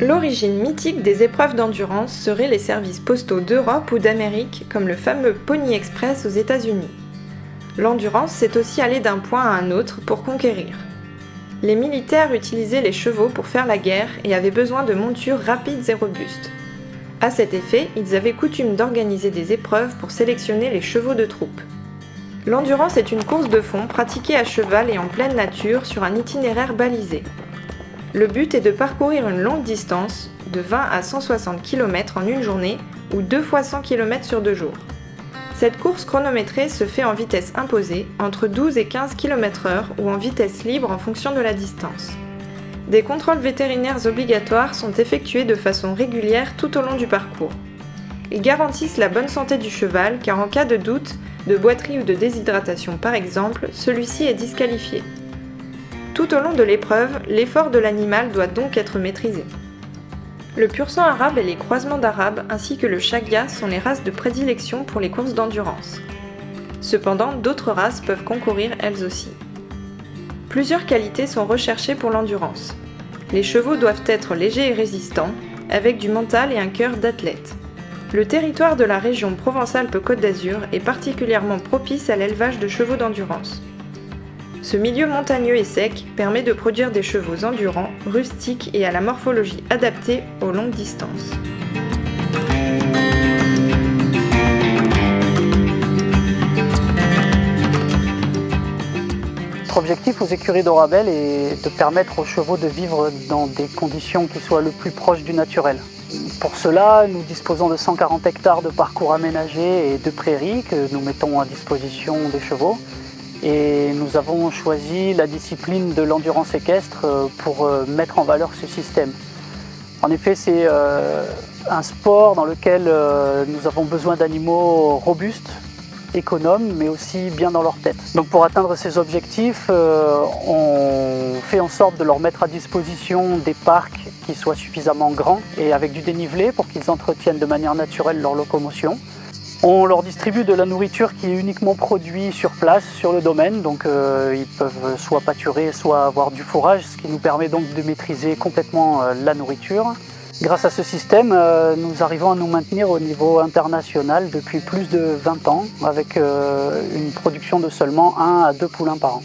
L'origine mythique des épreuves d'endurance serait les services postaux d'Europe ou d'Amérique, comme le fameux Pony Express aux États-Unis. L'endurance, c'est aussi aller d'un point à un autre pour conquérir. Les militaires utilisaient les chevaux pour faire la guerre et avaient besoin de montures rapides et robustes. À cet effet, ils avaient coutume d'organiser des épreuves pour sélectionner les chevaux de troupe. L'endurance est une course de fond pratiquée à cheval et en pleine nature sur un itinéraire balisé. Le but est de parcourir une longue distance, de 20 à 160 km en une journée ou 2 fois 100 km sur 2 jours. Cette course chronométrée se fait en vitesse imposée, entre 12 et 15 km/h ou en vitesse libre en fonction de la distance. Des contrôles vétérinaires obligatoires sont effectués de façon régulière tout au long du parcours. Ils garantissent la bonne santé du cheval car en cas de doute, de boiterie ou de déshydratation par exemple, celui-ci est disqualifié. Tout au long de l'épreuve, l'effort de l'animal doit donc être maîtrisé. Le pur-sang arabe et les croisements d'arabes ainsi que le shagia sont les races de prédilection pour les courses d'endurance. Cependant, d'autres races peuvent concourir elles aussi. Plusieurs qualités sont recherchées pour l'endurance. Les chevaux doivent être légers et résistants, avec du mental et un cœur d'athlète. Le territoire de la région Provence-Alpes-Côte d'Azur est particulièrement propice à l'élevage de chevaux d'endurance. Ce milieu montagneux et sec permet de produire des chevaux endurants, rustiques et à la morphologie adaptée aux longues distances. Notre objectif aux écuries d'Orabel est de permettre aux chevaux de vivre dans des conditions qui soient le plus proches du naturel. Pour cela, nous disposons de 140 hectares de parcours aménagés et de prairies que nous mettons à disposition des chevaux. Et nous avons choisi la discipline de l'endurance équestre pour mettre en valeur ce système. En effet, c'est un sport dans lequel nous avons besoin d'animaux robustes, économes, mais aussi bien dans leur tête. Donc pour atteindre ces objectifs, on fait en sorte de leur mettre à disposition des parcs qui soient suffisamment grands et avec du dénivelé pour qu'ils entretiennent de manière naturelle leur locomotion. On leur distribue de la nourriture qui est uniquement produite sur place, sur le domaine, donc ils peuvent soit pâturer, soit avoir du fourrage, ce qui nous permet donc de maîtriser complètement la nourriture. Grâce à ce système, nous arrivons à nous maintenir au niveau international depuis plus de 20 ans, avec une production de seulement 1 à 2 poulains par an.